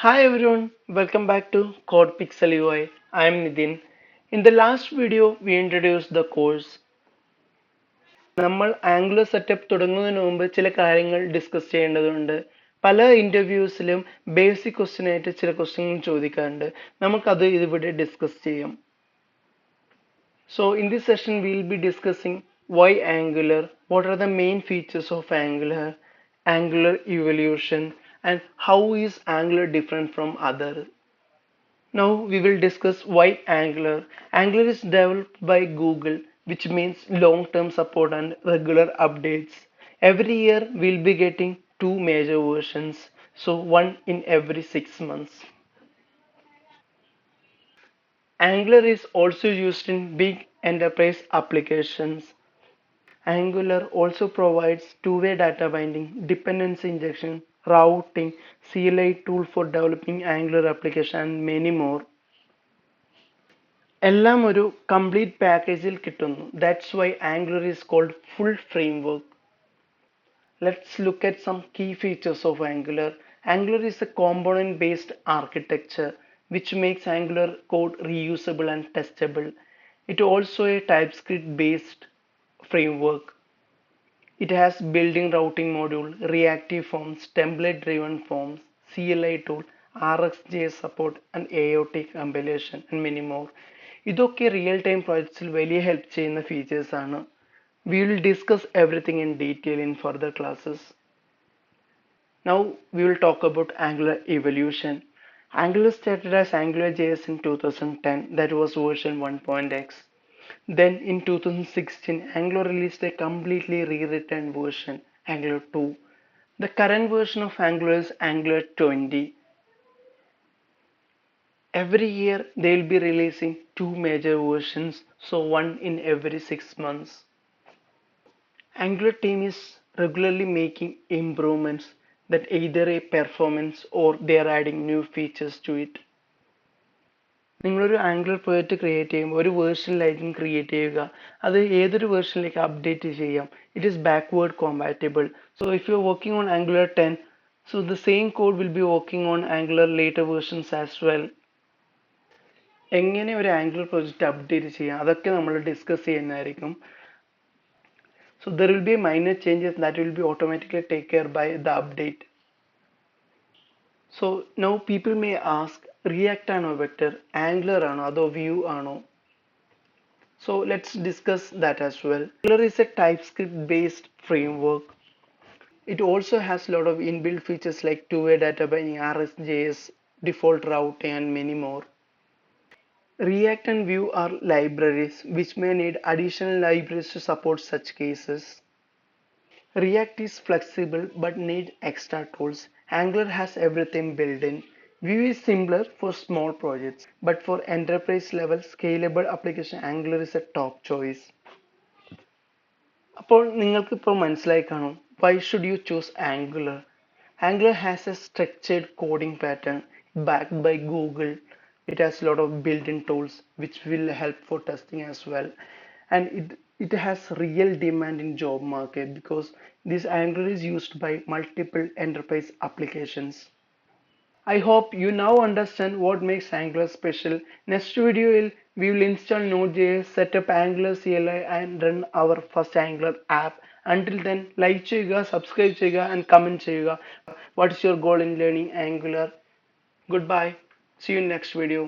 Hi everyone, welcome back to CodePixel UI. I am Nidin. In the last video, we introduced the course. നമ്മൾ angular setup തുടങ്ങുന്നതിന് മുമ്പ് ചില കാര്യങ്ങൾ discuss ചെയ്യേണ്ടതുണ്ട്. പല ഇന്റർവ്യൂസിലും ബേസിക് ക്വസ്റ്റ്യൻ ആയിട്ട് ചില ക്വസ്റ്റ്യൻ ചോദിക്കാറുണ്ട്. നമുക്കത് ഇവിടെ ഡിസ്കസ് ചെയ്യാം. So in this session, we'll be discussing why Angular, what are the main features of Angular, Angular evolution, and how is Angular different from other. Now we will discuss why Angular. Angular is developed by Google, which means long-term support and regular updates. Every year we'll be getting two major versions, so one in every 6 months. Angular is also used in big enterprise applications. Angular also provides two-way data binding, dependency injection, routing, CLI tool for developing Angular application and many more. എല്ലാം ഒരു complete പാക്കേജിൽ കിട്ടുന്നു. That's why Angular is called full framework. Let's look at some key features of Angular. Angular is a component based architecture which makes Angular code reusable and testable. It also a TypeScript based framework. It has built-in routing module, reactive forms, template driven forms, CLI tool, RxJS support and AOT compilation and many more. ഇതൊക്കെ real time പ്രോജക്ട്സിൽ വലിയ help ചെയ്യുന്ന features ആണ്. We will discuss everything in detail in further classes. Now we will talk about Angular evolution. Angular started as AngularJS in 2010, that was version 1.x. Then in 2016, Angular released a completely rewritten version, Angular 2. The current version of Angular is Angular 20. Every year they will be releasing two major versions, so one in every 6 months. Angular team is regularly making improvements that either a performance or they are adding new features to it. നിങ്ങളൊരു angular project create ചെയ്യുമ്പോൾ ഒരു വേർഷനിലായിരിക്കും create ചെയ്യുക. അത് ഏതൊരു വേർഷനിലേക്ക് update ചെയ്യാം. It is backward compatible. So if you are working on angular 10, so the same code will be working on Angular later versions as well. എങ്ങനെ ഒരു angular project update ചെയ്യാം അതൊക്കെ നമ്മൾ ഡിസ്കസ് ചെയ്യുന്നതായിരിക്കും. So there will be minor changes that will be automatically taken care by the update. So now people may ask, React ആണോ better, Angular ആണോ അതോ Vue ആണോ? So let's discuss that as well. Angular is a TypeScript based framework. It also has a lot of inbuilt features like two-way data binding, RxJS, default routing and many more. React and Vue are libraries which may need additional libraries to support such cases. React is flexible but needs extra tools. Angular has everything built in. Vue is simpler for small projects, but for enterprise level scalable application, Angular is a top choice. അപ്പോൾ നിങ്ങൾക്ക് ഇപ്പോൾ മനസ്സിലായി കാണും, why should you choose Angular? Angular has a structured coding pattern backed by Google. It has a lot of built-in tools which will help for testing as well, and it has real demand in job market because this Angular is used by multiple enterprise applications. I hope you now understand what makes Angular special. Next video we will install Node.js, set up Angular CLI and run our first Angular app. Until then, like ചെയ്യുക, subscribe ചെയ്യുക and comment ചെയ്യുക. What is your goal in learning Angular? Goodbye. See you in next video.